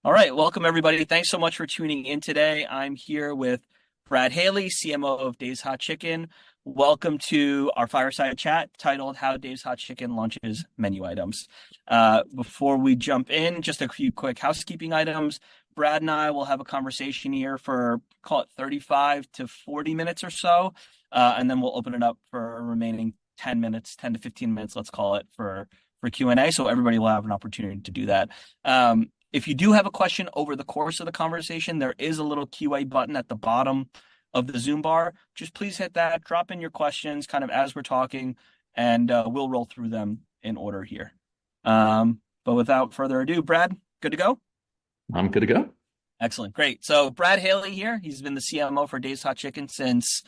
All right, welcome everybody. Thanks so much for tuning in today. I'm here with Brad Haley, CMO of Dave's Hot Chicken. Welcome to our fireside chat titled How Dave's Hot Chicken Launches Menu Items. Before we jump in, just a few quick housekeeping items. Brad and I will have a conversation here for, call it 35 to 40 minutes or so, and then we'll open it up for remaining 10 minutes, 10 to 15 minutes, let's call it, for Q&A, so everybody will have an opportunity to do that. If you do have a question over the course of the conversation, there is a little QA button at the bottom of the Zoom bar. Just please hit that, drop in your questions kind of as we're talking, and we'll roll through them in order here. But without further ado, Brad, good to go? I'm good to go. Excellent. Great. So Brad Haley here. He's been the CMO for Dave's Hot Chicken since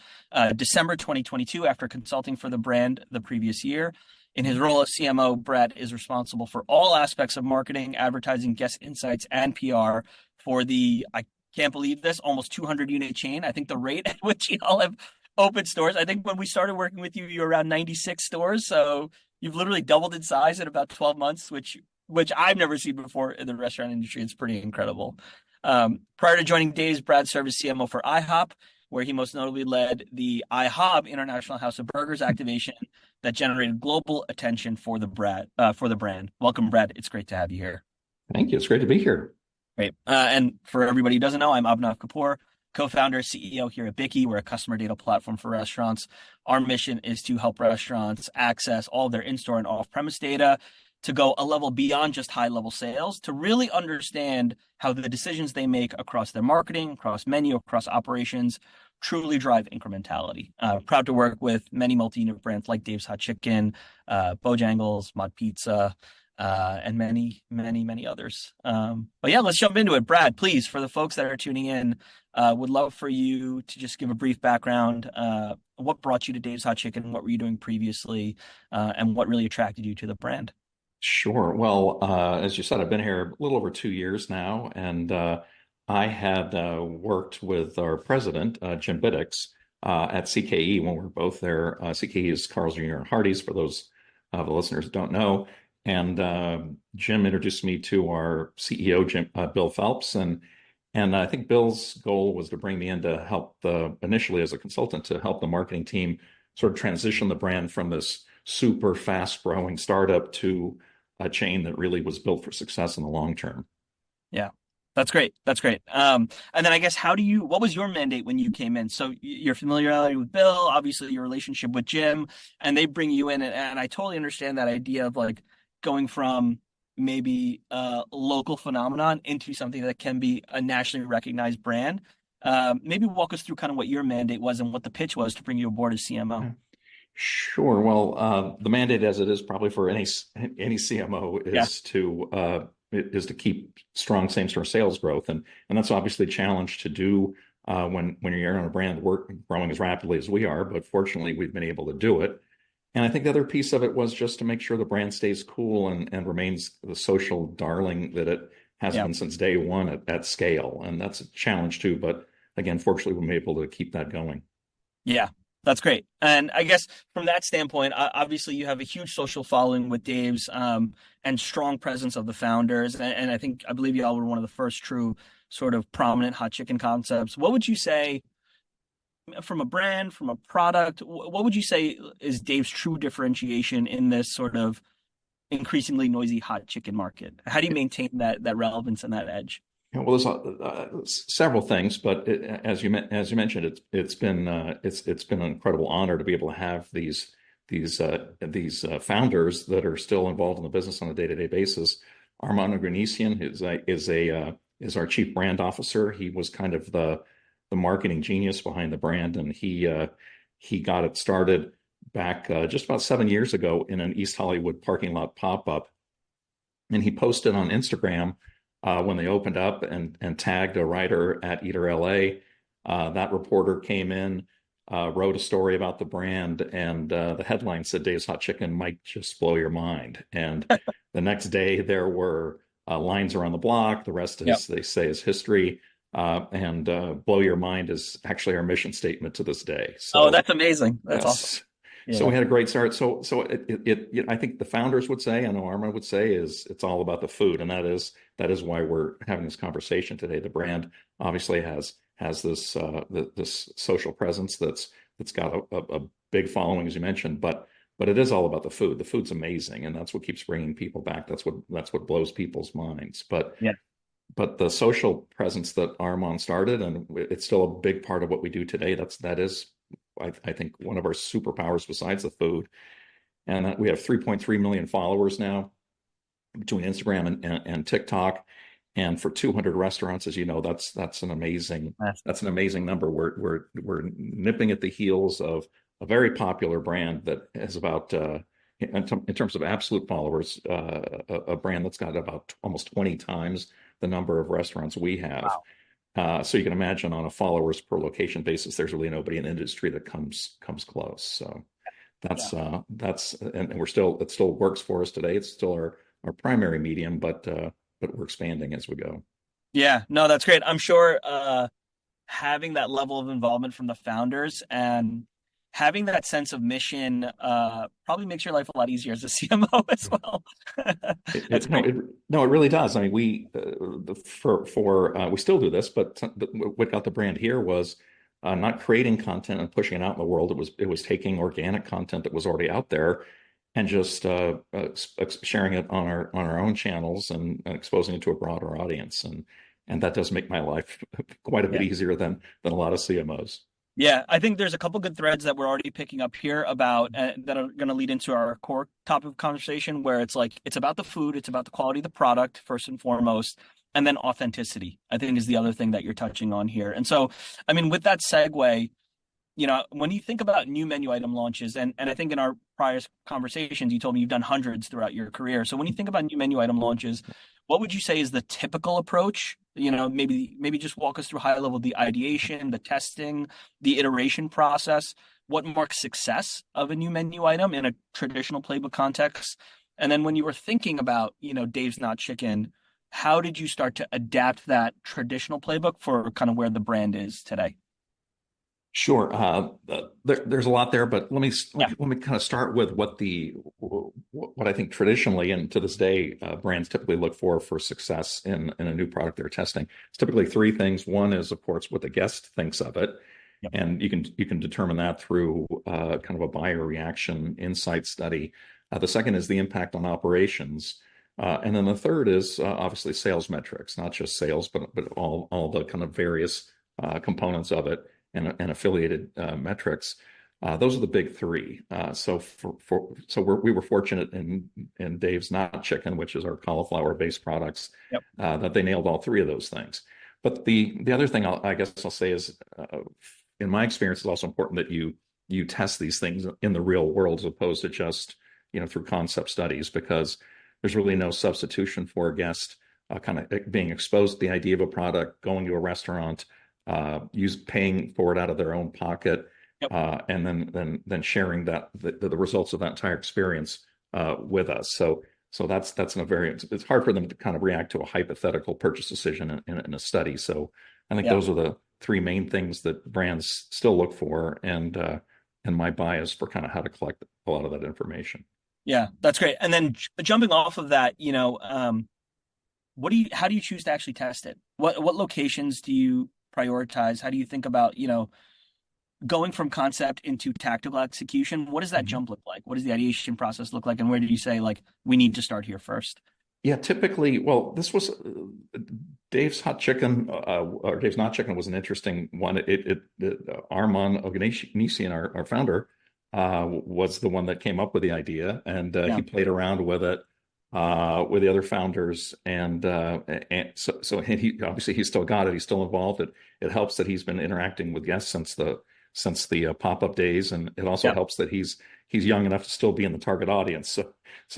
December 2022 after consulting for the brand the previous year. In his role as CMO, Brad is responsible for all aspects of marketing, advertising, guest insights, and PR for the, I can't believe this, almost 200 unit chain. I think the rate at which you all have opened stores. I think when we started working with you, you were around 96 stores. So you've literally doubled in size in about 12 months, which I've never seen before in the restaurant industry. It's pretty incredible. Prior to joining Dave's, Brad served as CMO for IHOP, where he most notably led the IHOP International House of Burgers activation that generated global attention for the brand. Welcome, Brad. It's great to have you here. Thank you. It's great to be here. Great. And for everybody who doesn't know, I'm Abhinav Kapur, co-founder, CEO here at Bikky. We're a customer data platform for restaurants. Our mission is to help restaurants access all of their in-store and off-premise data to go a level beyond just high-level sales, to really understand how the decisions they make across their marketing, across menu, across operations, truly drive incrementality. Proud to work with many multi-unit brands like Dave's Hot Chicken, Bojangles, Mod Pizza, and many, many, many others. But yeah, let's jump into it. Brad, please, for the folks that are tuning in, would love for you to just give a brief background. What brought you to Dave's Hot Chicken? What were you doing previously? And what really attracted you to the brand? Sure. Well, as you said, I've been here a little over 2 years now, and I had worked with our president, Jim Biddix, at CKE when we were both there. CKE is Carl's Jr. and Hardee's, for those of the listeners that don't know. And Jim introduced me to our CEO, Bill Phelps, and I think Bill's goal was to bring me in to help initially as a consultant, to help the marketing team sort of transition the brand from this super fast growing startup to a chain that really was built for success in the long term. Yeah, that's great. That's great. And then I guess, what was your mandate when you came in? So your familiarity with Bill, obviously your relationship with Jim, and they bring you in. And I totally understand that idea of like going from maybe a local phenomenon into something that can be a nationally recognized brand. Maybe walk us through kind of what your mandate was and what the pitch was to bring you aboard as CMO. Sure. Well, the mandate, as it is probably for any CMO, is to keep strong same-store sales growth, and that's obviously a challenge to do when you're on a brand growing as rapidly as we are. But fortunately, we've been able to do it. And I think the other piece of it was just to make sure the brand stays cool and remains the social darling that it has been since day one at scale. And that's a challenge too. But again, fortunately, we've been able to keep that going. Yeah. That's great. And I guess from that standpoint, obviously you have a huge social following with Dave's and strong presence of the founders. And I believe y'all were one of the first true sort of prominent hot chicken concepts. What would you say from a brand, from a product, what would you say is Dave's true differentiation in this sort of increasingly noisy hot chicken market? How do you maintain that relevance and that edge? Well, there's several things, but as you mentioned, it's been an incredible honor to be able to have these founders that are still involved in the business on a day-to-day basis. Armando Granesian is our chief brand officer. He was kind of the marketing genius behind the brand, and he got it started back just about 7 years ago in an East Hollywood parking lot pop-up, and he posted on Instagram when they opened up and tagged a writer at Eater LA. That reporter came in, wrote a story about the brand, and the headline said, "Dave's Hot Chicken might just blow your mind." And the next day there were lines around the block. The rest is, they say, is history. And blow your mind is actually our mission statement to this day. So, that's amazing. That's awesome. So Yeah. we had a great start. I think the founders would say, I know Arma would say, is it's all about the food, and that is why we're having this conversation today. The brand obviously has this social presence that's got a big following, as you mentioned, but it is all about the food. The food's amazing, and that's what keeps bringing people back. That's what blows people's minds. Yeah. But the social presence that Armand started, and it's still a big part of what we do today. That is, I think, one of our superpowers besides the food. And we have 3.3 million followers now between Instagram and TikTok. And for 200 restaurants, as you know, that's an amazing Yes. that's an amazing number. We're nipping at the heels of a very popular brand that has about in terms of absolute followers, a brand that's got about almost 20 times the number of restaurants we have. Wow. So you can imagine on a followers per location basis, there's really nobody in the industry that comes close. So Yeah. and it still works for us today. It's still our primary medium, but we're expanding as we go. Yeah. No, that's great. I'm sure having that level of involvement from the founders and having that sense of mission probably makes your life a lot easier as a CMO as well. That's great. No, it really does. I mean, we still do this, but what got the brand here was not creating content and pushing it out in the world. It was taking organic content that was already out there and just sharing it on our own channels and exposing it to a broader audience. And that does make my life quite a bit Yeah. easier than a lot of CMOs. Yeah, I think there's a couple good threads that we're already picking up here about that are going to lead into our core topic of conversation, where it's like it's about the food, it's about the quality of the product first and foremost, and then authenticity, I think, is the other thing that you're touching on here. And so, I mean, with that segue, when you think about new menu item launches, and I think in our prior conversations, you told me you've done hundreds throughout your career. So when you think about new menu item launches, what would you say is the typical approach? Maybe just walk us through high level the ideation, the testing, the iteration process. What marks success of a new menu item in a traditional playbook context? And then when you were thinking about, Dave's Not Chicken, how did you start to adapt that traditional playbook for kind of where the brand is today? Sure. There's a lot there, but let me Yeah. kind of start with what I think traditionally and to this day brands typically look for success in a new product they're testing. It's typically three things. One is, of course, what the guest thinks of it, Yep. and you can determine that through kind of a buyer reaction insight study. The second is the impact on operations. And then the third is obviously sales metrics, not just sales, but all the kind of various components of it and affiliated metrics. Those are the big three. So we were fortunate in Dave's Not Chicken, which is our cauliflower-based products, Yep. that they nailed all three of those things. But the other thing I guess I'll say is, in my experience, it's also important that you test these things in the real world as opposed to just through concept studies, because there's really no substitution for a guest kind of being exposed to the idea of a product, going to a restaurant, paying for it out of their own pocket, Yep. and then sharing the results of that entire experience with us. So that's it's hard for them to kind of react to a hypothetical purchase decision in a study. So I think Yeah. those are the three main things that brands still look for, and my bias for kind of how to collect a lot of that information. Yeah, that's great. And then jumping off of that, how do you choose to actually test it? What locations do you prioritize? How do you think about, going from concept into tactical execution? What does that jump look like? What does the ideation process look like? And where do you say, like, we need to start here first? Yeah, typically, well, this was Dave's Hot Chicken, or Dave's Not Chicken was an interesting one. Armand Oganesian, our founder, was the one that came up with the idea, and Yeah. he played around with it with the other founders, and so he obviously he's still got it. He's still involved. It helps that he's been interacting with guests since the pop-up days, and it also Yeah. helps that he's young enough to still be in the target audience. So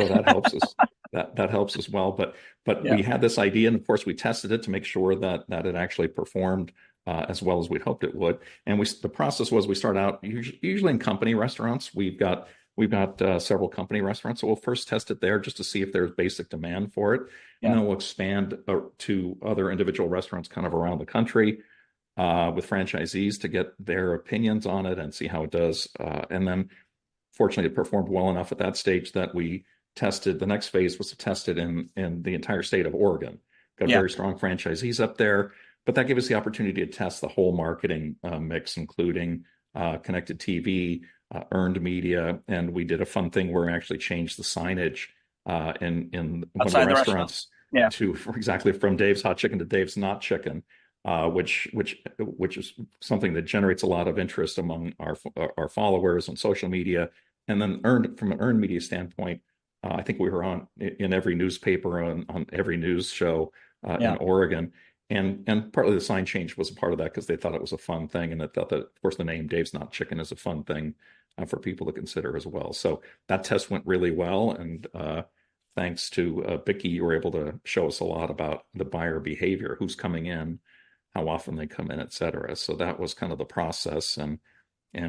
that helps us. That helps as well. But Yeah. we had this idea, and of course we tested it to make sure that it actually performed as well as we'd hoped it would. And the process was, we start out usually in company restaurants. We've got several company restaurants, so we'll first test it there just to see if there's basic demand for it, Yeah. and then we'll expand to other individual restaurants kind of around the country with franchisees to get their opinions on it and see how it does. And then fortunately, it performed well enough at that stage that we tested. The next phase was to test it in the entire state of Oregon. Got Yeah. very strong franchisees up there, but that gave us the opportunity to test the whole marketing mix, including connected TV, earned media, and we did a fun thing where we actually changed the signage in one of the Outside the restaurant. restaurants Yeah. to exactly from Dave's Hot Chicken to Dave's Not Chicken, which is something that generates a lot of interest among our followers on social media. And then from an earned media standpoint, I think we were on in every newspaper on every news show in Yeah. Oregon. And partly the sign change was a part of that because they thought it was a fun thing, and they thought that, of course, the name Dave's Not Chicken is a fun thing for people to consider as well. So that test went really well, and thanks to Bikky, you were able to show us a lot about the buyer behavior, who's coming in, how often they come in, et cetera. So that was kind of the process, and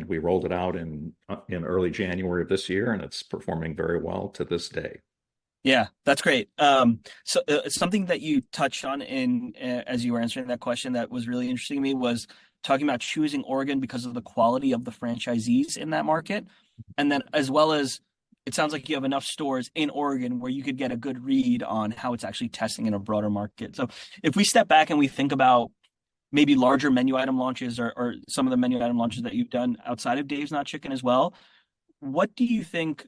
we rolled it out in early January of this year, and it's performing very well to this day. Yeah, that's great. So something that you touched on in as you were answering that question that was really interesting to me was talking about choosing Oregon because of the quality of the franchisees in that market, and then as well as it sounds like you have enough stores in Oregon where you could get a good read on how it's actually testing in a broader market. So if we step back and we think about maybe larger menu item launches or some of the menu item launches that you've done outside of Dave's Not Chicken as well, what do you think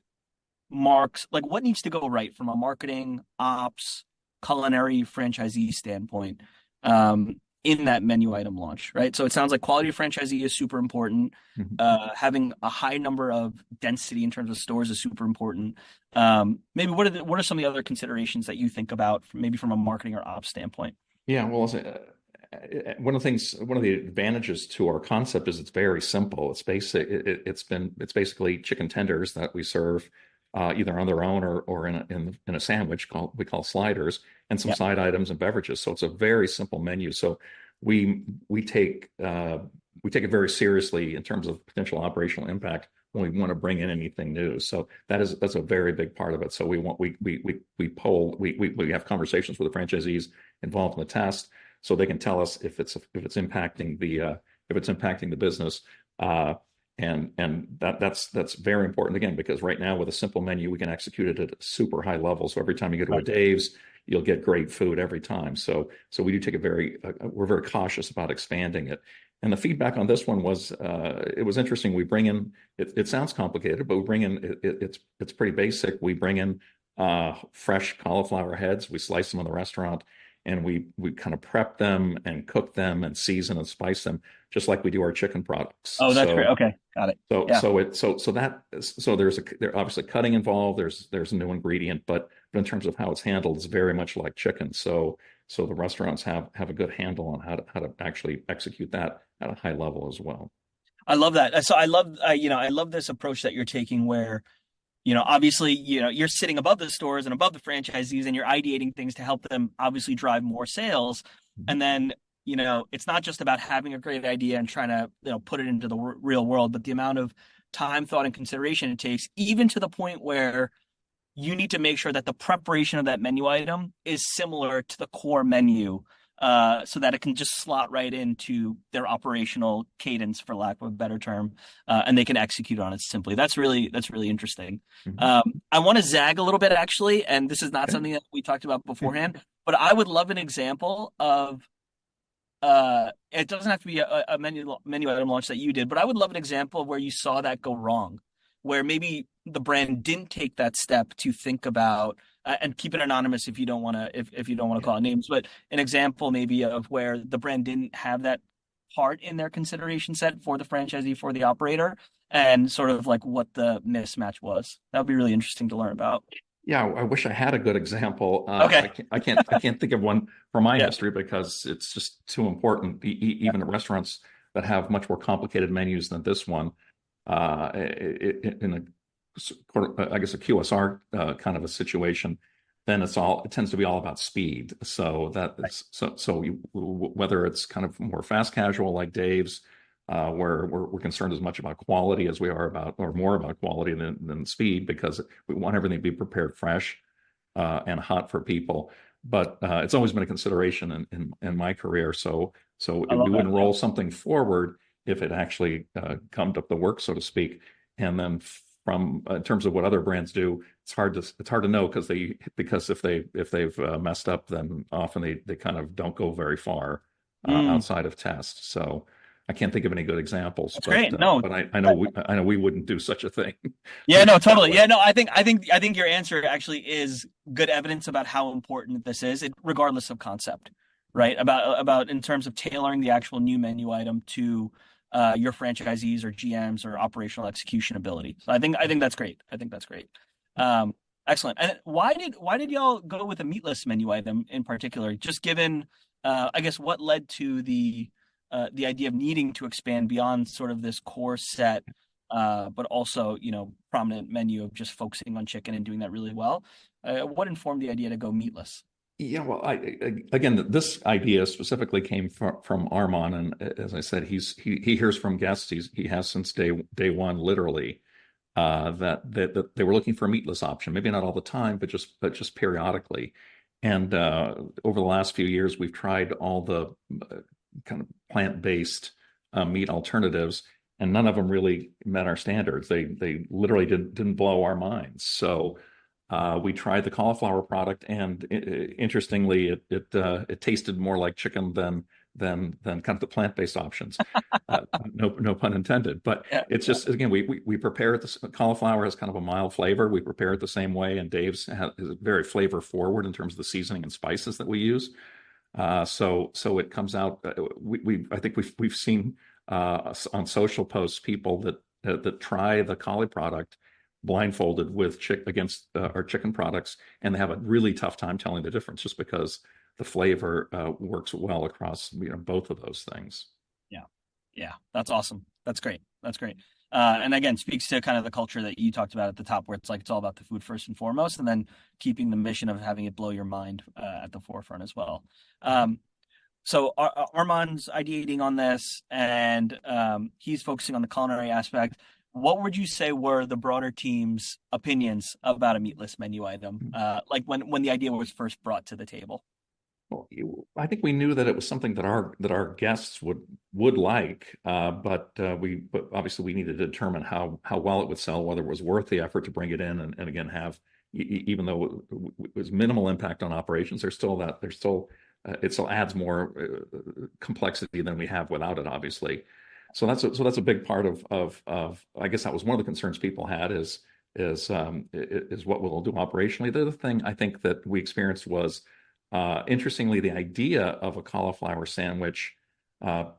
like what needs to go right from a marketing, ops, culinary, franchisee standpoint in that menu item launch, right? So it sounds like quality of franchisee is super important. Having a high number of density in terms of stores is super important. Maybe what are some of the other considerations that you think about, maybe from a marketing or ops standpoint? Yeah, well, one of the advantages to our concept is it's very simple. It's basic. It's basically chicken tenders that we serve either on their own or in a sandwich we call sliders, and some side items and beverages. So it's a very simple menu. So we take it very seriously in terms of potential operational impact when we want to bring in anything new. So that's a very big part of it. So we have conversations with the franchisees involved in the test, so they can tell us if it's impacting the business. And that's very important, again, because right now with a simple menu, we can execute it at a super high level. So every time you go to a Dave's, you'll get great food every time. So we do take we're very cautious about expanding it. And the feedback on this one was, it was interesting. We bring in, it sounds complicated, but we bring in, it's pretty basic. We bring in fresh cauliflower heads. We slice them in the restaurant, and we kind of prep them and cook them and season and spice them just like we do our chicken products. Oh, that's great. Okay, got it. So there's obviously cutting involved. There's a new ingredient, but in terms of how it's handled, it's very much like chicken. So the restaurants have a good handle on how to actually execute that at a high level as well. I love that. So I love this approach that you're taking where, obviously, you're sitting above the stores and above the franchisees, and you're ideating things to help them obviously drive more sales. And then, it's not just about having a great idea and trying to, put it into the real world, but the amount of time, thought, and consideration it takes, even to the point where you need to make sure that the preparation of that menu item is similar to the core menu, so that it can just slot right into their operational cadence, for lack of a better term, and they can execute on it simply. That's really interesting. I want to zag a little bit, actually, and this is not something that we talked about beforehand, but I would love an example of. It doesn't have to be a menu item launch that you did, but I would love an example of where you saw that go wrong, where maybe the brand didn't take that step to think about, and keep it anonymous if you don't want to, if you don't want to call it names, but an example maybe of where the brand didn't have that part in their consideration set for the franchisee, for the operator, and sort of like what the mismatch was. That would be really interesting to learn about. Yeah, I wish I had a good example. Okay. I can't think of one from my history because it's just too important. Even at restaurants that have much more complicated menus than this one, in I guess a QSR kind of a situation, then it tends to be all about speed. So whether it's kind of more fast casual like Dave's, where we're concerned as much about quality as we are more about quality than speed, because we want everything to be prepared fresh and hot for people. But it's always been a consideration in my career. So we wouldn't roll something forward if it actually gummed up the work, so to speak. And then from in terms of what other brands do, it's hard to know because if they've messed up, then often they kind of don't go very far Mm, outside of test. So I can't think of any good examples, that's great. No, but I know we wouldn't do such a thing. yeah, Put no, it that totally. way. Yeah, no, I think your answer actually is good evidence about how important this is, regardless of concept, right? About in terms of tailoring the actual new menu item to your franchisees or GMs or operational execution ability. So I think that's great. I think that's great. Um, Excellent. And why did y'all go with a meatless menu item in particular? Just given, I guess, what led to the idea of needing to expand beyond sort of this core set, but also, prominent menu of just focusing on chicken and doing that really well. What informed the idea to go meatless? Yeah, well, again, this idea specifically came from Armand, and as I said, he hears from guests. He has since day one, literally, that they were looking for a meatless option. Maybe not all the time, but just periodically. And over the last few years, we've tried all the kind of plant-based meat alternatives, and none of them really met our standards. They literally didn't blow our minds. So we tried the cauliflower product, and interestingly, it tasted more like chicken than kind of the plant-based options. No pun intended. But Yeah, it's yeah, just, again, we prepare it. The cauliflower has kind of a mild flavor. We prepare it the same way, and is very flavor forward in terms of the seasoning and spices that we use. So it comes out. I think we've seen on social posts people that try the collie product blindfolded with against our chicken products, and they have a really tough time telling the difference just because the flavor works well across both of those things. yeah, yeah. That's awesome. That's great. That's great. And again, speaks to kind of the culture that you talked about at the top, where it's like it's all about the food first and foremost, and then keeping the mission of having it blow your mind at the forefront as well. So Armand's ideating on this, and he's focusing on the culinary aspect. What would you say were the broader team's opinions about a meatless menu item? Like when the idea was first brought to the table. Well, I think we knew that it was something that our guests would like, but obviously we needed to determine how well it would sell, whether it was worth the effort to bring it in, and again even though it was minimal impact on operations, it still adds more complexity than we have without it, obviously. So that's a big part of I guess that was one of the concerns people had is what we'll do operationally. The other thing I think that we experienced was, interestingly, the idea of a cauliflower sandwich,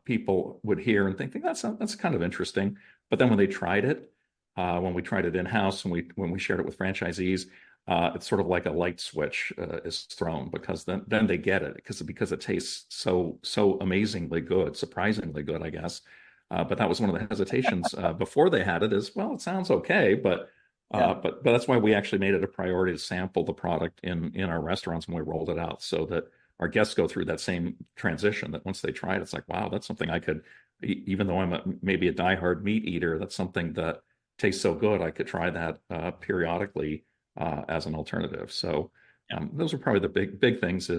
people would hear and think that's kind of interesting. But then when they tried it, when we tried it in-house, and when we shared it with franchisees, it's sort of like a light switch is thrown, because then they get it because it tastes so amazingly good, surprisingly good, I guess. But that was one of the hesitations before they had it, is, well, it sounds okay, but Yeah. that's why we actually made it a priority to sample the product in our restaurants when we rolled it out, so that our guests go through that same transition. That once they try it, it's like, wow, that's something I could, even though I'm maybe a diehard meat eater, that's something that tastes so good I could try that periodically as an alternative. So those are probably the big things.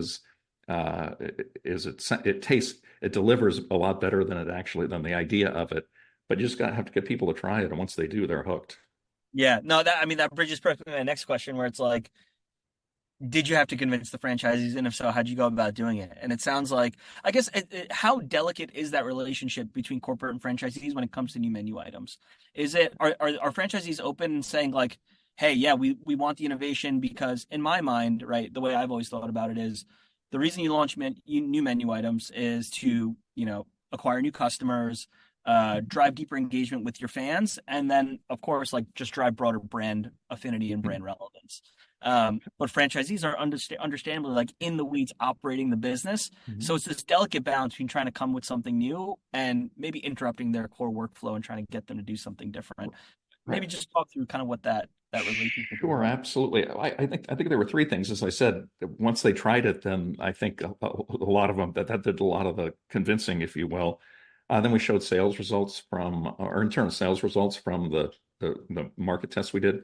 It delivers a lot better than the idea of it, but you just gotta have to get people to try it, and once they do, they're hooked. Yeah, no, that bridges perfectly to my next question, where it's like, did you have to convince the franchisees, and if so, how'd you go about doing it? And it sounds like, I guess, how delicate is that relationship between corporate and franchisees when it comes to new menu items? Are franchisees open and saying like, hey, yeah, we want the innovation, because in my mind, right, the way I've always thought about it is the reason you launch new menu items is to, acquire new customers, drive deeper engagement with your fans, and then, of course, like just drive broader brand affinity and brand relevance. But franchisees are understandably like in the weeds operating the business. Mhm. So it's this delicate balance between trying to come with something new and maybe interrupting their core workflow and trying to get them to do something different. Right. Maybe just talk through kind of what that relationship is Sure, like. absolutely. I think there were three things. As I said, once they tried it, then I think a lot of them that did a lot of the convincing, if you will. Then we showed sales results from our internal sales results from the market tests we did,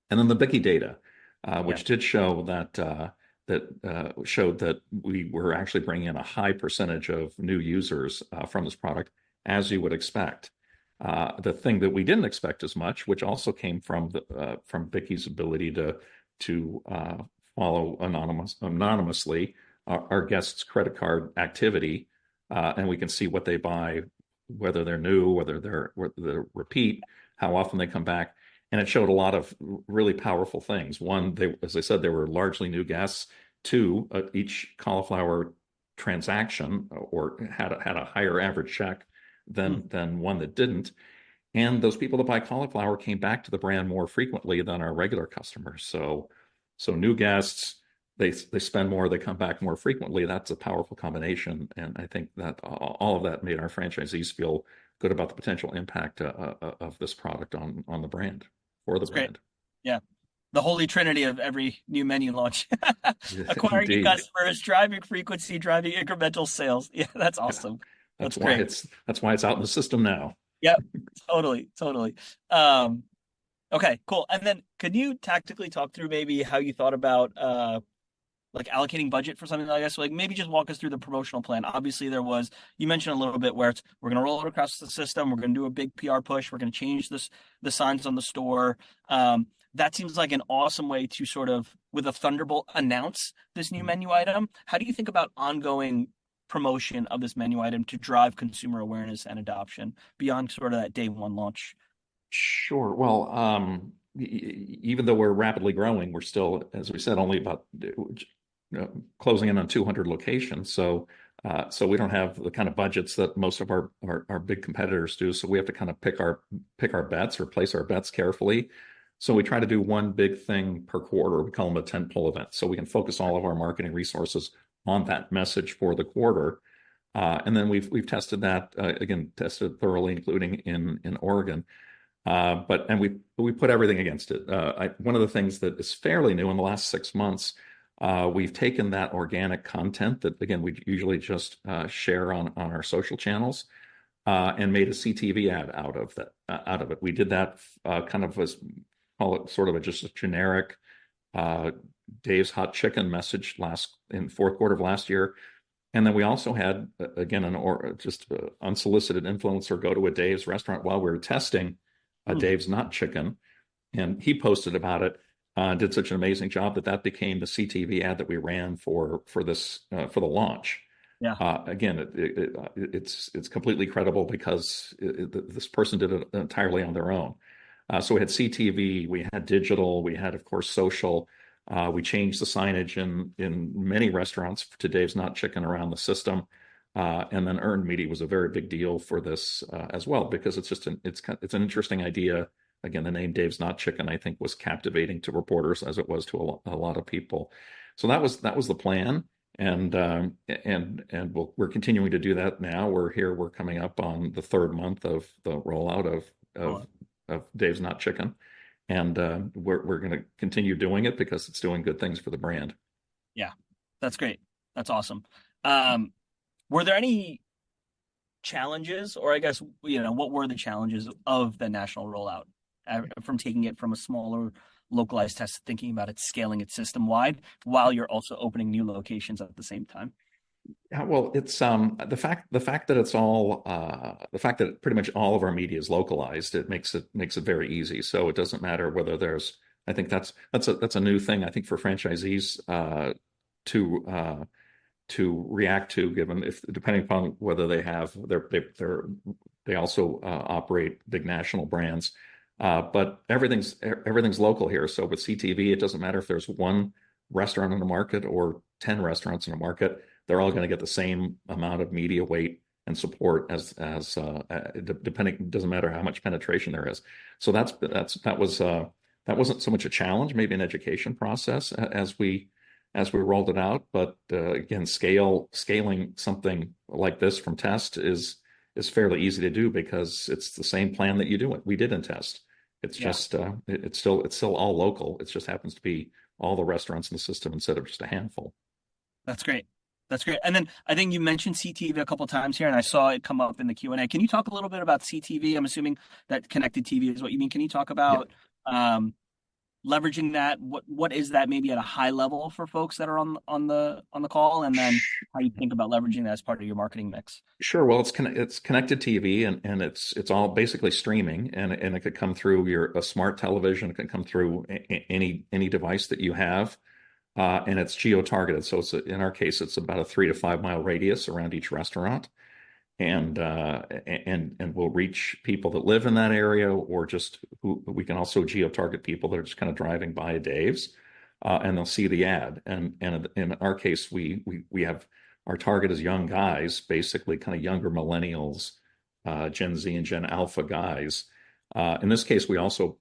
and then the Bikky data, Yeah. which did show showed that we were actually bringing in a high percentage of new users from this product, as you would expect. The thing that we didn't expect as much, which also came from Bikky's ability to follow anonymously our guests' credit card activity, and we can see what they buy, whether they're new, whether they're repeat, how often they come back. And it showed a lot of really powerful things. One, as I said, they were largely new guests. Two, each cauliflower transaction or had a higher average check than one that didn't. And those people that buy cauliflower came back to the brand more frequently than our regular customers. So new guests, they spend more, they come back more frequently. That's a powerful combination, and I think that all of that made our franchisees feel good about the potential impact of this product on the brand, for the That's great. brand. Yeah. The holy trinity of every new menu launch. Acquiring new Indeed. customers, driving frequency, driving incremental sales. Yeah, that's Yeah. awesome. That's That's why great. it's out in the system now. Yep, totally, totally. Um, okay, cool. And then could you tactically talk through maybe how you thought about like allocating budget for something like this? So like maybe just walk us through the promotional plan. Obviously, you mentioned a little bit where we're going to roll it across the system. We're going to do a big PR push. We're going to change the signs on the store. That seems like an awesome way to sort of, with a thunderbolt, announce this new menu item. How do you think about ongoing promotion of this menu item to drive consumer awareness and adoption beyond sort of that day one launch? Sure. Well, even though we're rapidly growing, we're still, as we said, only about closing in on 200 locations. So we don't have the kind of budgets that most of our big competitors do. So we have to kind of pick our bets or place our bets carefully. So we try to do one big thing per quarter. We call them a tentpole event. So we can focus all of our marketing resources on that message for the quarter. And then we've tested that tested thoroughly, including in Oregon. And we put everything against it. One of the things that is fairly new in the last 6 months, we've taken that organic content that again we usually just share on our social channels, and made a CTV ad out of it. We did that kind of as, call it sort of just a generic Dave's Hot Chicken message in fourth quarter of last year. And then we also had, again, just unsolicited influencer go to a Dave's restaurant while we were testing a Dave's Not Chicken. And he posted about it, did such an amazing job that became the CTV ad that we ran for the launch. Yeah. Again, it's completely credible because this person did it entirely on their own. So we had CTV, we had digital, we had, of course, social. We changed the signage in many restaurants to Dave's Not Chicken around the system. And then earned media was a very big deal for this as well, because it's an interesting idea. Again, the name Dave's Not Chicken, I think, was captivating to reporters as it was to a lot of people. So that was the plan, and we're continuing to do that now. We're coming up on the third month of the rollout of Dave's Not Chicken, and we're going to continue doing it because it's doing good things for the brand. Yeah, that's great. That's awesome. Were there any challenges, or I guess, what were the challenges of the national rollout from taking it from a smaller localized test, thinking about it, scaling it system wide while you're also opening new locations at the same time? Yeah, well, it's the fact that it's all the fact that pretty much all of our media is localized. It makes it very easy. So it doesn't matter whether there's. I think that's a new thing. I think for franchisees to react to, given depending upon whether they have they also operate big national brands, but everything's local here. So with CTV, it doesn't matter if there's one restaurant in the market or 10 restaurants in a market. They're all going to get the same amount of media weight and support as depending. It doesn't matter how much penetration there is. So that wasn't so much a challenge, maybe an education process as we rolled it out. But again, scaling something like this from test is fairly easy to do because it's the same plan that we did in test. It's just it's still all local. It just happens to be all the restaurants in the system instead of just a handful. That's great. That's great. And then I think you mentioned CTV a couple of times here, and I saw it come up in the Q&A. Can you talk a little bit about CTV? I'm assuming that connected TV is what you mean. Can you talk about leveraging that? What is that maybe at a high level for folks that are on the call, and then how you think about leveraging that as part of your marketing mix? Sure. Well, it's connected TV, and it's all basically streaming, and it could come through a smart television. It can come through any device that you have, and it's geo-targeted. So in our case, it's about a 3 to 5 mile radius around each restaurant, and we'll reach people that live in that area, or just who we can also geo-target people that are just kind of driving by a Dave's, and they'll see the ad. And in our case, we have our target is young guys, basically kind of younger millennials, Gen Z and Gen Alpha guys. In this case, we also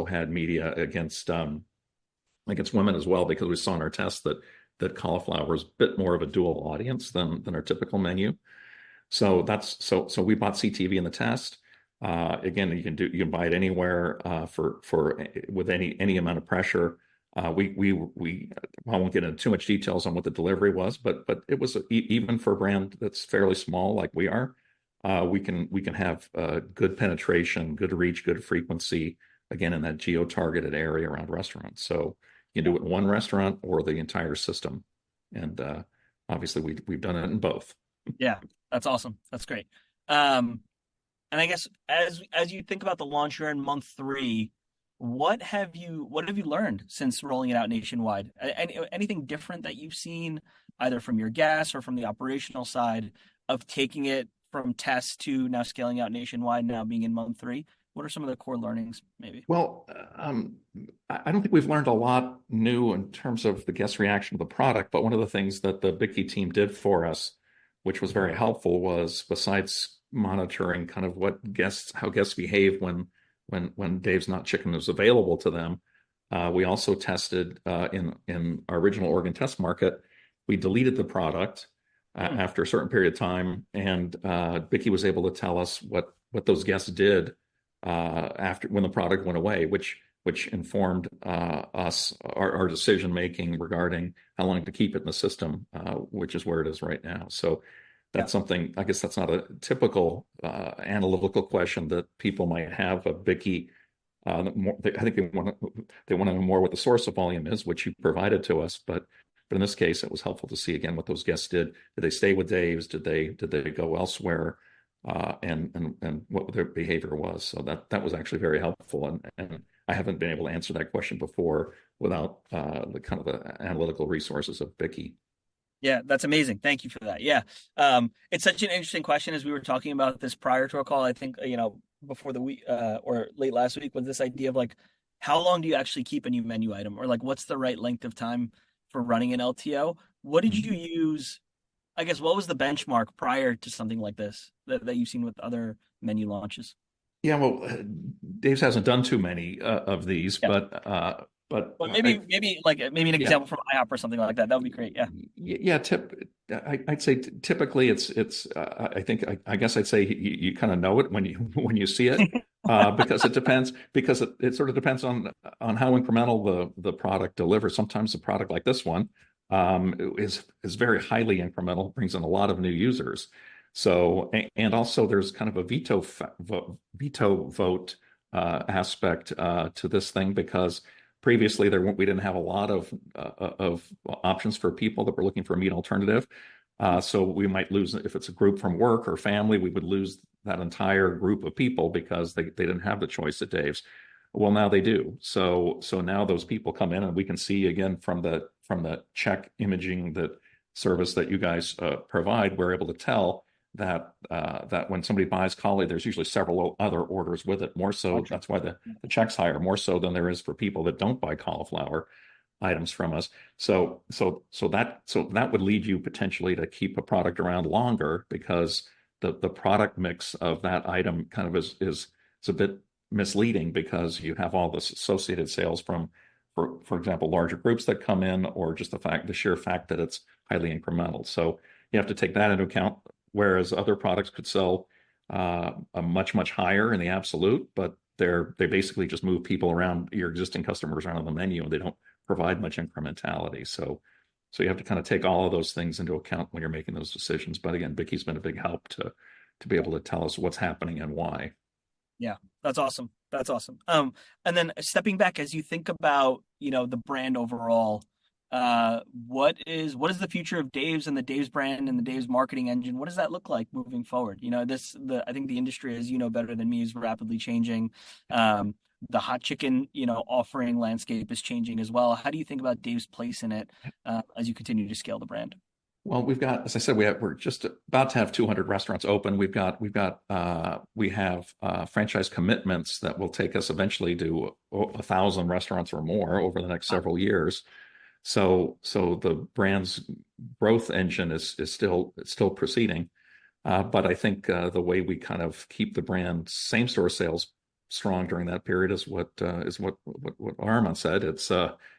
had media against women as well, because we saw in our test that cauliflower is a bit more of a dual audience than our typical menu. So we bought CTV in the test. Again, you can buy it anywhere, for with any amount of pressure. I won't get into too much details on what the delivery was, but it was even for a brand that's fairly small like we are. We can have good penetration, good reach, good frequency, again in that geo-targeted area around restaurants. So you can do it in one restaurant or the entire system, and obviously we've done it in both. Yeah, that's awesome. That's great. And I guess as you think about the launch, you're in month three. What have you learned since rolling it out nationwide? Anything different that you've seen either from your guests or from the operational side of taking it from test to now scaling out nationwide, now being in month three? What are some of the core learnings, maybe? Well, I don't think we've learned a lot new in terms of the guest reaction to the product, but one of the things that the Bikky team did for us, which was very helpful, was besides monitoring kind of how guests behave when Dave's Not Chicken is available to them, we also tested in our original Oregon test market. We deleted the product after a certain period of time, and Bikky was able to tell us what those guests did after when the product went away, which informed our decision making regarding how long to keep it in the system, which is where it is right now. So that's something, I guess that's not a typical analytical question that people might have of Bikky. I think they want to know more what the source of volume is, which you provided to us. But in this case, it was helpful to see again what those guests did. Did they stay with Dave's? Did they go elsewhere? And what their behavior was. So that was actually very helpful. And I haven't been able to answer that question before without the kind of the analytical resources of Bikky. Yeah, that's amazing. Thank you for that. Yeah. It's such an interesting question. As we were talking about this prior to our call, I think, before the week, or late last week, was this idea of like, how long do you actually keep a new menu item, or like, what's the right length of time for running an LTO? What did you use? I guess, what was the benchmark prior to something like this that you've seen with other menu launches? Yeah, well, Dave's hasn't done too many of these, Yeah. but But maybe an yeah. example from IHOP or something like that. That would be great. Yeah. Yeah, I'd say typically it's I guess I'd say you kind of know it when you see it, because it sort of depends on how incremental the product delivers. Sometimes a product like this one is very highly incremental, brings in a lot of new users. So, and also there's kind of a veto vote aspect to this thing, because previously we didn't have a lot of options for people that were looking for a meat alternative. So we might lose, if it's a group from work or family, we would lose that entire group of people because they didn't have the choice at Dave's. Well, now they do. So now those people come in, and we can see again from the check imaging that service that you guys provide, we're able to tell that when somebody buys cauli, there's usually several other orders with it. More so, that's why the check's higher, more so than there is for people that don't buy cauliflower items from us. So that would lead you potentially to keep a product around longer, because the product mix of that item kind of is a bit misleading, because you have all this associated sales from, for example, larger groups that come in, or just the sheer fact that it's highly incremental. So you have to take that into account. Whereas other products could sell a much higher in the absolute, but they basically just move people around, your existing customers around on the menu, and they don't provide much incrementality. So you have to kind of take all of those things into account when you're making those decisions. But again, Bikky's been a big help to be able to tell us what's happening and why. Yeah, That's awesome. That's awesome. And then stepping back as you think about, the brand overall, what is the future of Dave's and the Dave's brand and the Dave's marketing engine? What does that look like moving forward? I think the industry, as you know better than me, is rapidly changing. The hot chicken, offering landscape is changing as well. How do you think about Dave's place in it, as you continue to scale the brand? Well, we've got, as I said, we're just about to have 200 restaurants open. We have franchise commitments that will take us eventually to 1,000 restaurants or more over the next several years. So the brand's growth engine is still proceeding. But I think the way we kind of keep the brand same store sales strong during that period is what Armand said. It's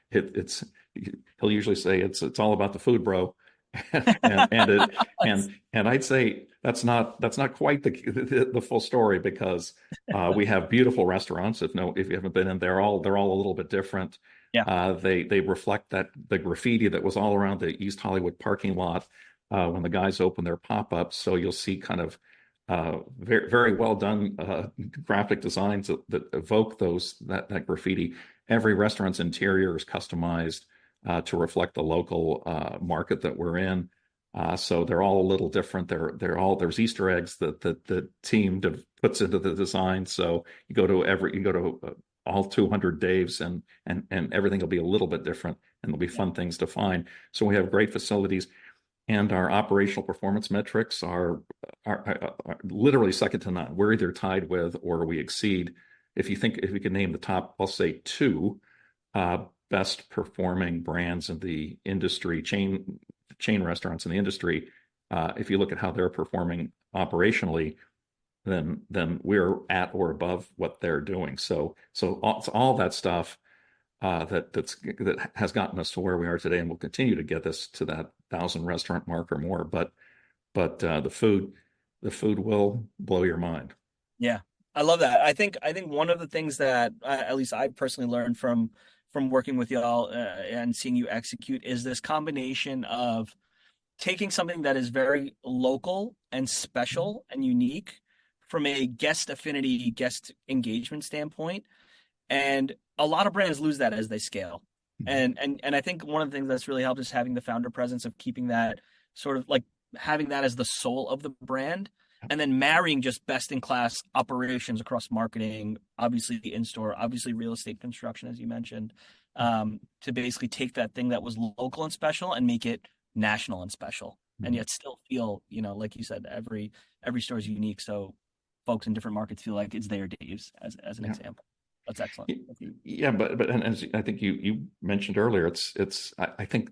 he'll usually say it's all about the food, bro. And I'd say that's not quite the full story, because we have beautiful restaurants. If you haven't been in, they're all a little bit different. Yeah. They reflect that the graffiti that was all around the East Hollywood parking lot when the guys open their pop-ups. So you'll see kind of very very well done graphic designs that evoke that graffiti. Every restaurant's interior is customized to reflect the local market that we're in. So they're all a little different. There's Easter eggs that the team puts into the design. So you go to all 200 Daves, and everything will be a little bit different, and there'll be fun things to find. So we have great facilities, and our operational performance metrics are literally second to none. We're either tied with or we exceed. If you could name the top, I'll say two best performing brands in the industry, chain restaurants in the industry, if you look at how they're performing operationally, then we're at or above what they're doing. So all that stuff that has gotten us to where we are today, and will continue to get us to that 1,000 restaurant mark or more. But the food will blow your mind. Yeah, I love that. I think one of the things that at least I personally learned from working with y'all and seeing you execute is this combination of taking something that is very local and special and unique from a guest affinity, guest engagement standpoint. And a lot of brands lose that as they scale. And I think one of the things that's really helped is having the founder presence of keeping that sort of like having that as the soul of the brand, and then marrying just best in class operations across marketing, obviously the in-store, obviously real estate construction, as you mentioned, to basically take that thing that was local and special and make it national and special, and yet still feel, like you said, every store is unique. So folks in different markets feel like it's their Dave's, as an example. That's excellent. Yeah, but and as I think you mentioned earlier, I think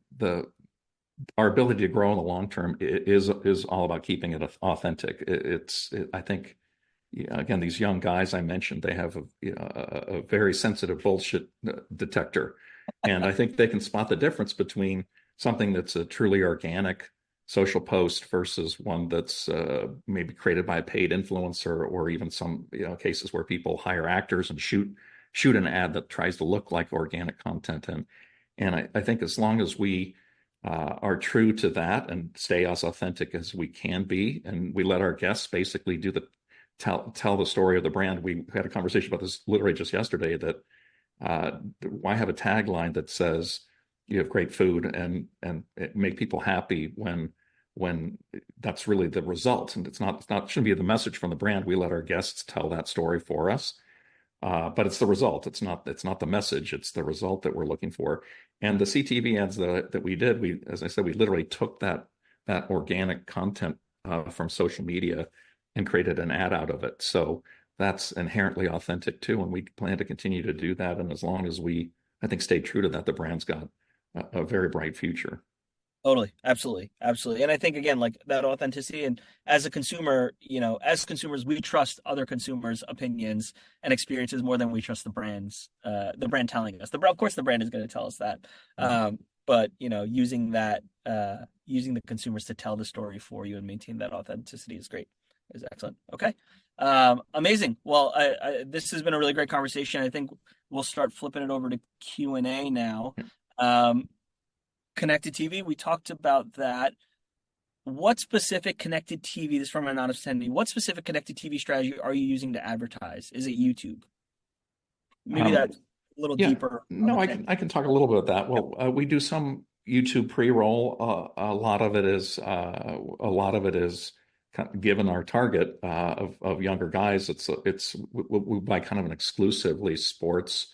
our ability to grow in the long term is all about keeping it authentic. I think, again, these young guys I mentioned, they have a very sensitive bullshit detector, and I think they can spot the difference between something that's a truly organic social post versus one that's maybe created by a paid influencer, or even some cases where people hire actors and shoot an ad that tries to look like organic content. And I think as long as we are true to that and stay as authentic as we can be, and we let our guests basically tell the story of the brand. We had a conversation about this literally just yesterday, that why have a tagline that says you have great food and make people happy when that's really the result, and shouldn't be the message from the brand. We let our guests tell that story for us. But it's the result. It's not the message. It's the result that we're looking for. And the CTV ads that we did, as I said, we literally took that organic content from social media and created an ad out of it. So that's inherently authentic too, and we plan to continue to do that. And as long as we, I think, stay true to that, the brand's got a very bright future. Totally. Absolutely. Absolutely. And I think, again, like that authenticity, and as a consumer, as consumers, we trust other consumers' opinions and experiences more than we trust the brand telling us. Of course, the brand is going to tell us that. But, using the consumers to tell the story for you and maintain that authenticity is great. Is excellent. Okay. Amazing. Well, this has been a really great conversation. I think we'll start flipping it over to Q&A now. Connected TV, we talked about that. what specific connected TV, this is from an anonymous attendee, what specific connected TV strategy are you using to advertise? Is it YouTube? Maybe Um, that's a little yeah, deeper of no, a I thing. can talk a little bit about that. Well, we do some YouTube pre-roll. A lot of it is given our target of younger guys. It's we buy kind of an exclusively sports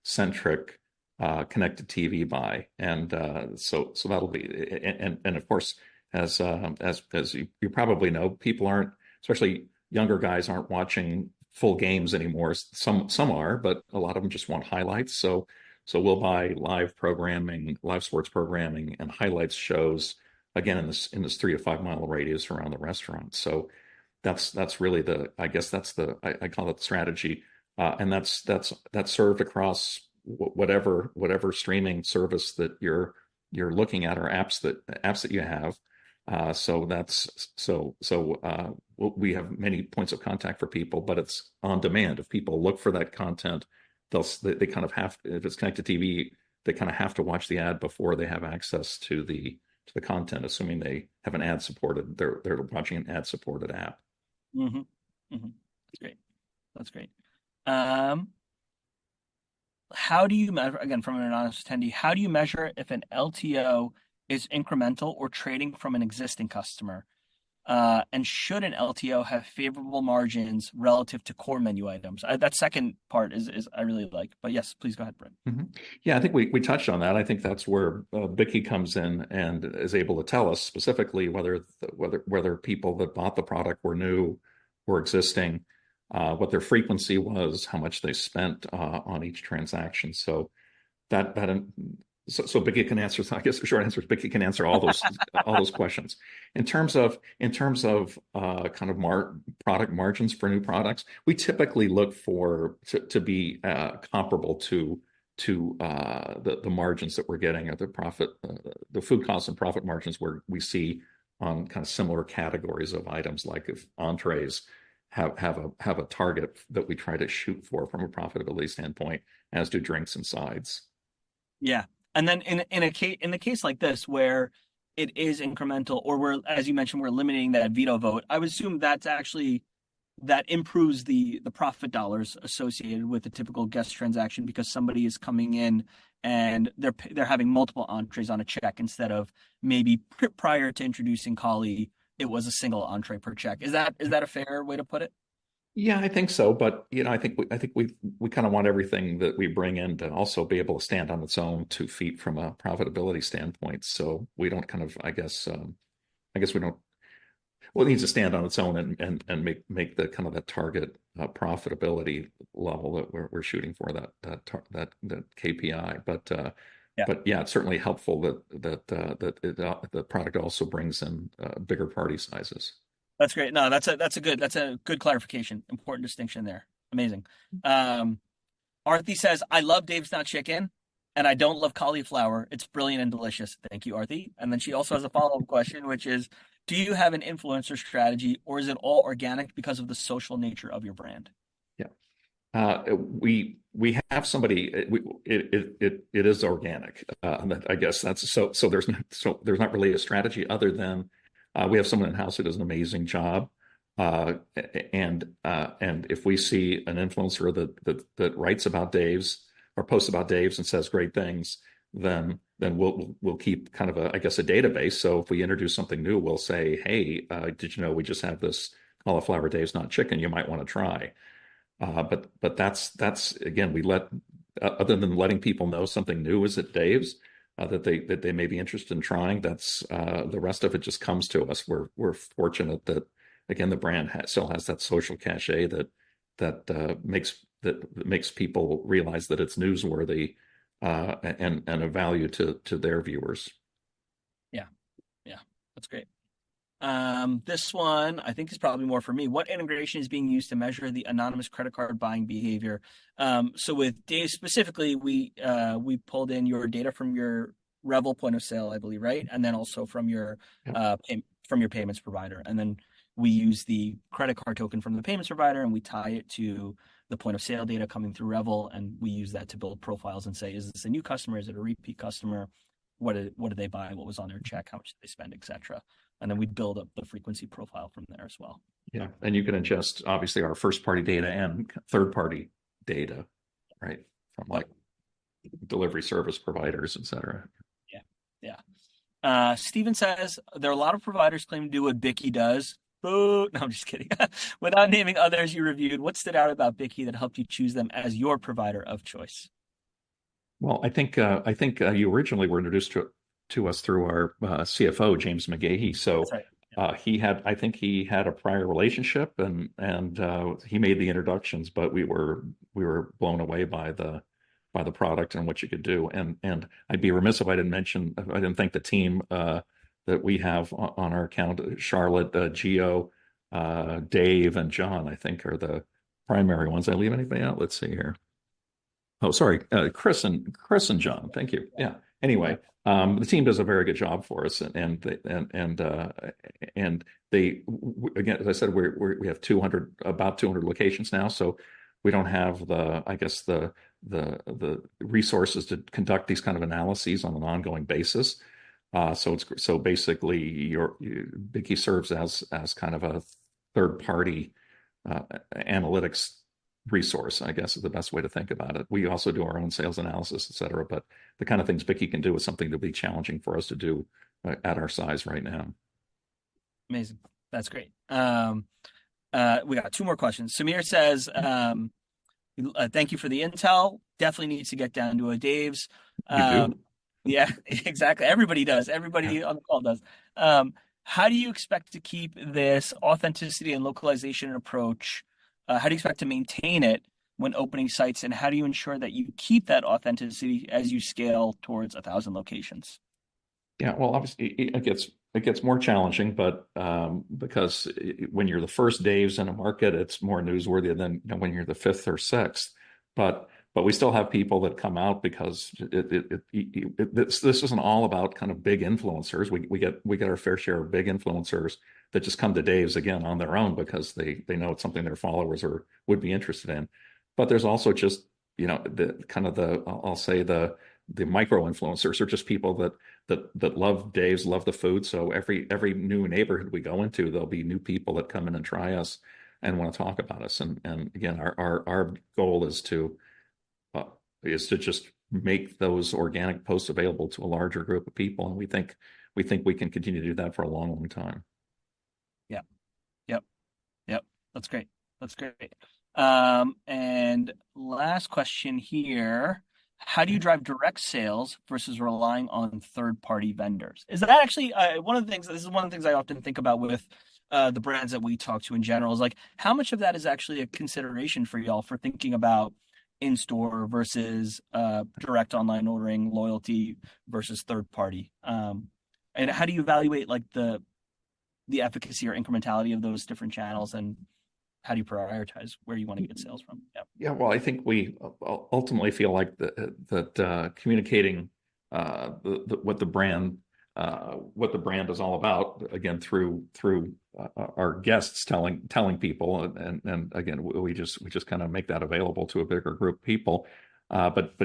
centric connected TV buy, and so that'll be and of course as you probably know, people aren't, especially younger guys, aren't watching full games anymore. Some are, but a lot of them just want highlights. So we'll buy live programming, live sports programming, and highlights shows again in this 3 to 5 mile radius around the restaurant. So that's really the, I guess that's the, I call it the strategy, and that's served across whatever streaming service that you're looking at, or apps that you have. So that's we have many points of contact for people, but it's on demand. If people look for that content, they kind of have, if it's connected TV, they kind of have to watch the ad before they have access to the content, assuming they have an ad supported, they're watching an ad supported app. Mm-hmm. Mm-hmm. That's great. That's great. Um, how do you measure, again, from an anonymous attendee, how do you measure if an LTO is incremental or trading from an existing customer? And should an LTO have favorable margins relative to core menu items? That second part is I really like. But yes, please go ahead, Brent. Mm-hmm. Yeah, I think we touched on that. I think that's where Bikky comes in and is able to tell us specifically whether people that bought the product were new or existing, what their frequency was, how much they spent on each transaction. So that so Bikky can answer. I guess the short answer is Bikky can answer all those questions. In terms of kind of product margins for new products, we typically look for to be comparable to the margins that we're getting, or the food costs and profit margins where we see on kind of similar categories of items, like if entrees have a target that we try to shoot for from a profitability standpoint, as do drinks and sides. Yeah. And then in the case like this where it is incremental, or we're, as you mentioned, we're eliminating that veto vote, I would assume that's actually that improves the profit dollars associated with a typical guest transaction, because somebody is coming in and they're having multiple entrees on a check, instead of maybe prior to introducing Kali, it was a single entree per check. Is that a fair way to put it? Yeah, I think so. But I think we kind of want everything that we bring in to also be able to stand on its own 2 feet from a profitability standpoint. So we don't kind of, I guess we don't. Well, it needs to stand on its own and make the kind of that target profitability level that we're shooting for, that KPI. Yeah. But yeah, it's certainly helpful the product also brings in bigger party sizes. That's great. No, that's a good clarification. Important distinction there. Amazing. Um, Arthi says, I love Dave's Not Chicken and I don't love cauliflower. It's brilliant and delicious. Thank you, Arthi. And then she also has a follow-up question, which is, do you have an influencer strategy, or is it all organic because of the social nature of your brand? Yeah. We have somebody. It is organic. I guess that's so. There's not really a strategy other than we have someone in house who does an amazing job. And if we see an influencer that writes about Dave's or posts about Dave's and says great things, then we'll keep kind of a, I guess, a database. So if we introduce something new, we'll say, hey, did you know we just have this cauliflower Dave's Not Chicken? You might want to try. But that's again, we let other than letting people know something new is at Dave's, that they may be interested in trying. That's the rest of it just comes to us. We're fortunate that, again, the brand still has that social cachet that makes people realize that it's newsworthy, and a value to their viewers. Yeah. Yeah. That's great. This one I think is probably more for me. What integration is being used to measure the anonymous credit card buying behavior? So with Dave specifically, we pulled in your data from your Revel point of sale, I believe, right? And then also from your Yeah. from your payments provider. And then we use the credit card token from the payments provider and we tie it to the point of sale data coming through Revel, and we use that to build profiles and say, is this a new customer? Is it a repeat customer? What did they buy? What was on their check? How much did they spend, etc. and then we'd build up the frequency profile from there as well. Yeah, and you can ingest obviously our first party data and third party data, right? From Yep. like delivery service providers, et cetera. Yeah. Yeah. Steven says there are a lot of providers claim to do what Bikky does. Boo. No, I'm just kidding. Without naming others you reviewed, what stood out about Bikky that helped you choose them as your provider of choice? Well, I think you originally were introduced to us through our CFO James McGahey. That's So right. Yeah. I think he had a prior relationship, and he made the introductions, but we were blown away by the product and what you could do. And I'd be remiss if I didn't thank the team that we have on our account. Charlotte, Gio, Dave, and John, I think, are the primary ones. Did I leave anybody out? Let's see here. Oh, sorry, Chris and John. Thank you. Yeah. Anyway, the team does a very good job for us, and they again, as I said, we have 200 about 200 locations now, so we don't have I guess the resources to conduct these kind of analyses on an ongoing basis. So basically, Bikky serves as kind of a third party analytics resource, I guess is the best way to think about it. We also do our own sales analysis, et cetera, but the kind of things Bikky can do is something that'll be challenging for us to do at our size right now. Amazing. That's great. We got two more questions. Samir says, thank you for the intel. Definitely needs to get down to a Dave's. You do. Yeah, exactly. Everybody does. Everybody on the call does. How do you expect to keep this authenticity and localization approach? How do you expect to maintain it when opening sites, and how do you ensure that you keep that authenticity as you scale towards 1,000 locations? Yeah, well, obviously it gets more challenging, but because when you're the first Dave's in a market, it's more newsworthy than when you're the fifth or sixth. But we still have people that come out because this isn't all about kind of big influencers. We get our fair share of big influencers that just come to Dave's again on their own because they know it's something their followers would be interested in. But there's also just I'll say the micro influencers are just people that love Dave's, love the food. So every new neighborhood we go into, there'll be new people that come in and try us and want to talk about us. And again, our goal is to just make those organic posts available to a larger group of people, and we think we can continue to do that for a long, long time. Yeah. Yep. Yep. That's great. That's great. And last question here. How do you drive direct sales versus relying on third-party vendors? Is that actually one of the things? This is one of the things I often think about with the brands that we talk to in general. Is like how much of that is actually a consideration for y'all for thinking about in-store versus direct online ordering, loyalty versus third-party, and how do you evaluate like the efficacy or incrementality of those different channels, and how do you prioritize where you want to get sales from? Yeah. Yeah, well, I think we ultimately feel like that communicating what the brand is all about, again through our guests telling people, and again we just kind of make that available to a bigger group of people. But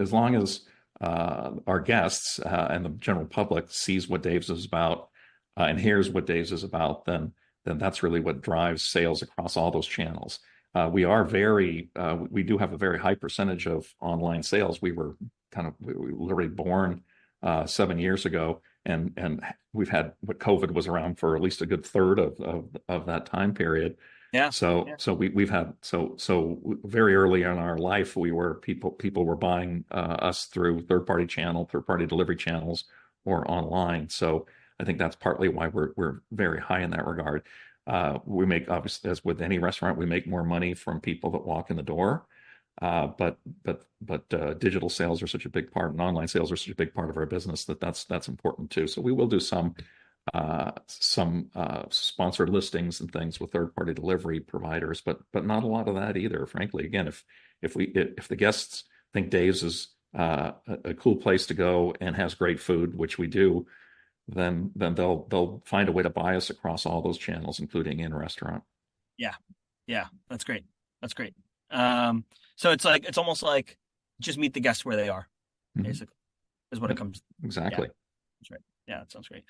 as long as our guests and the general public sees what Dave's is about and hears what Dave's is about, then that's really what drives sales across all those channels. We do have a very high percentage of online sales. We were literally born 7 years ago, and we've had what COVID was around for at least a good third of that time period. Yeah. So we've had very early in our life people were buying us through third party delivery channels or online. So I think that's partly why we're very high in that regard. We make, obviously, as with any restaurant, we make more money from people that walk in the door. But digital sales are such a big part, and online sales are such a big part of our business that's important too. So we will do some sponsored listings and things with third-party delivery providers, but not a lot of that either, frankly. Again, if the guests think Dave's is a cool place to go and has great food, which we do, then they'll find a way to buy us across all those channels, including in restaurant. Yeah, that's great. That's great. So it's almost like just meet the guests where they are, basically, is what it comes to. Exactly. Yeah, that's right. Yeah, that sounds great.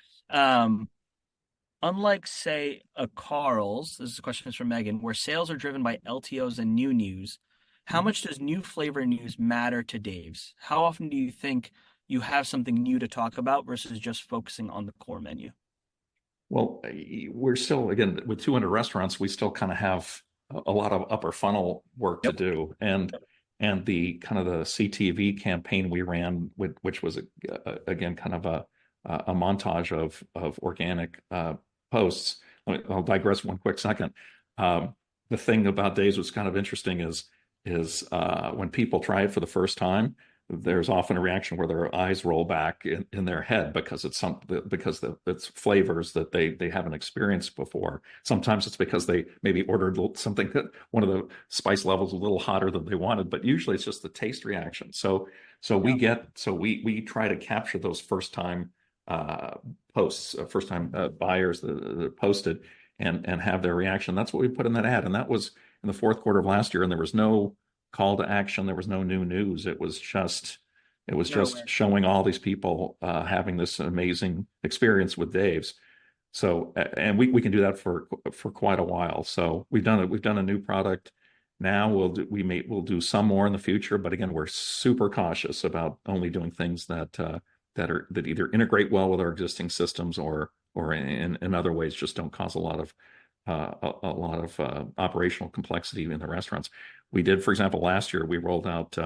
unlike, say, a Carl's, this is a question from Megan, where sales are driven by LTOs and new news, how much does new flavor news matter to Dave's? How often do you think you have something new to talk about versus just focusing on the core menu? Well, we're still, again, with 200 restaurants, we still kind of have a lot of upper funnel work to Yep. do. And the kind of the CTV campaign we ran, which was again kind of a montage of organic posts. I'll digress one quick second. The thing about Days was kind of interesting is when people try it for the first time, there's often a reaction where their eyes roll back in their head because it's flavors that they haven't experienced before. Sometimes it's because they maybe ordered something that one of the spice levels a little hotter than they wanted, but usually it's just the taste reaction. We try to capture those first time posts, first time buyers that posted and have their reaction. That's what we put in that ad, and that was in the fourth quarter of last year, and there was no call to action. There was no new news. It was just showing all these people having this amazing experience with Dave's. So, and we can do that for quite a while. So we've done it. We've done a new product. Now we'll do some more in the future, but again, we're super cautious about only doing things that either integrate well with our existing systems or in other ways just don't cause a lot of operational complexity in the restaurants. We did, for example, last year we rolled out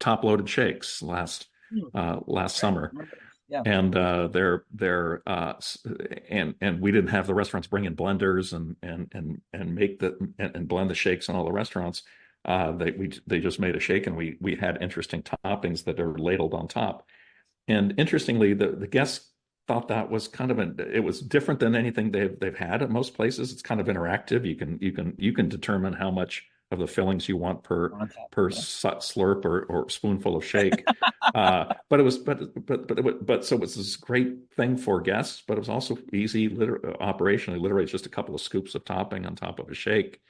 top-loaded shakes last summer, Yeah. and they're and we didn't have the restaurants bring in blenders and make and blend the shakes in all the restaurants. They just made a shake, and we had interesting toppings that are ladled on top. And interestingly, the guests thought that was it was different than anything they've had at most places. It's kind of interactive. You can determine how much of the fillings you want per slurp or spoonful of shake. But so it was this great thing for guests, but it was also easy operationally. Literally, it's just a couple of scoops of topping on top of a shake,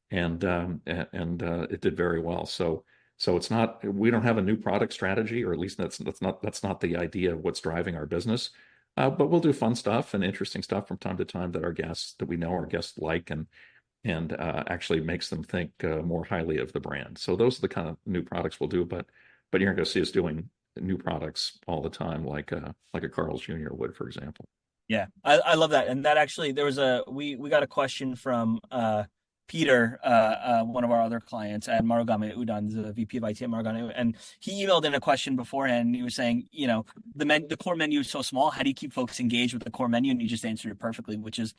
and it did very well. So it's not, we don't have a new product strategy, or at least that's not the idea of what's driving our business. But we'll do fun stuff and interesting stuff from time to time that we know our guests like and actually makes them think more highly of the brand. So those are the kind of new products we'll do. But you're not going to see us doing new products all the time like a Carl's Jr. would, for example. Yeah, I love that. And that actually, we got a question from Peter, one of our other clients at Marugame Udon, the VP of IT at Marugame, and he emailed in a question beforehand. And he was saying, the core menu is so small. How do you keep folks engaged with the core menu? And you just answered it perfectly, which is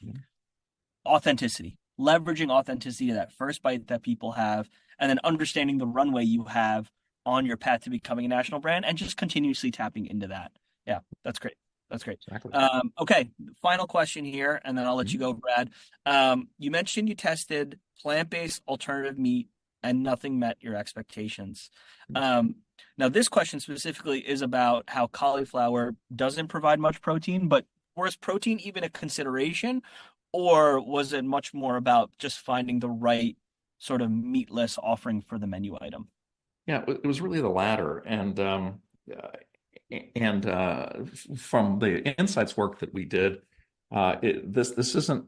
authenticity, leveraging authenticity to that first bite that people have, and then understanding the runway you have on your path to becoming a national brand, and just continuously tapping into that. Yeah, that's great. That's great. Exactly. Okay, final question here, and then I'll let you go, Brad. You mentioned you tested plant-based alternative meat and nothing met your expectations. Now, this question specifically is about how cauliflower doesn't provide much protein, but was protein even a consideration, or was it much more about just finding the right sort of meatless offering for the menu item? Yeah, it was really the latter. And from the insights work that we did, this isn't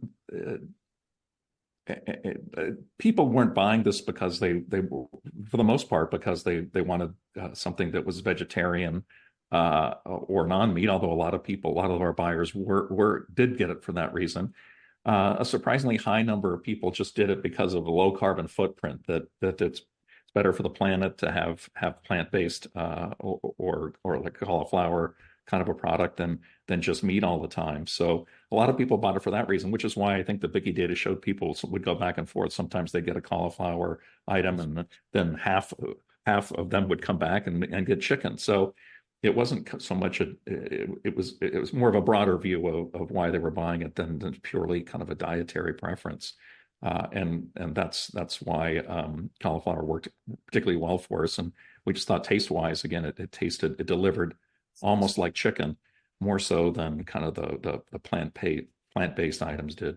people weren't buying this because they for the most part because they wanted something that was vegetarian or non-meat. Although a lot of our buyers did get it for that reason. A surprisingly high number of people just did it because of the low carbon footprint, that it's better for the planet to have plant-based or like cauliflower kind of a product than just meat all the time. So a lot of people bought it for that reason, which is why I think the Bikky data showed people would go back and forth. Sometimes they get a cauliflower item, and then half of them would come back and get chicken. So it wasn't so much it was more of a broader view of why they were buying it than purely kind of a dietary preference. And that's why cauliflower worked particularly well for us. And we just thought taste-wise, again, it delivered almost like chicken, more so than kind of the plant-based items did.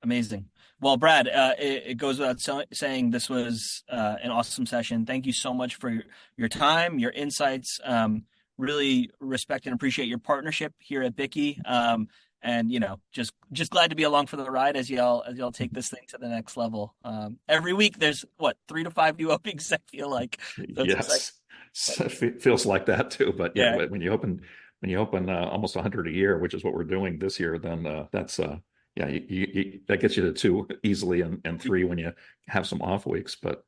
Amazing. Well, Brad, it goes without saying this was an awesome session. Thank you so much for your time, your insights. Really respect and appreciate your partnership here at Bikky. and just glad to be along for the ride as y'all take this thing to the next level. Every week there's what 3 to 5 new openings. I feel like so it's exciting. Yes, so it feels like that too. But yeah, Yeah, but when you open almost 100 a year, which is what we're doing this year, then that's yeah, that gets you to two easily, and three when you have some off weeks. But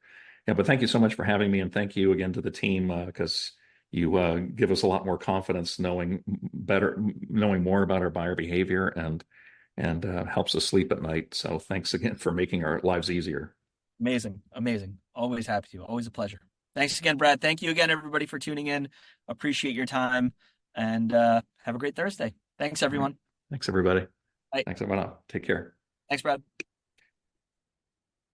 yeah, but thank you so much for having me, and thank you again to the team because you give us a lot more confidence knowing more about our buyer behavior, and helps us sleep at night. So thanks again for making our lives easier. amazing, amazing. Always happy to. Always a pleasure. Thanks again, Brad. Thank you again, everybody, for tuning in. Appreciate your time, and have a great Thursday. Thanks, All right. everyone. Thanks, everybody. Bye. Thanks, everyone. Take care. Thanks, Brad.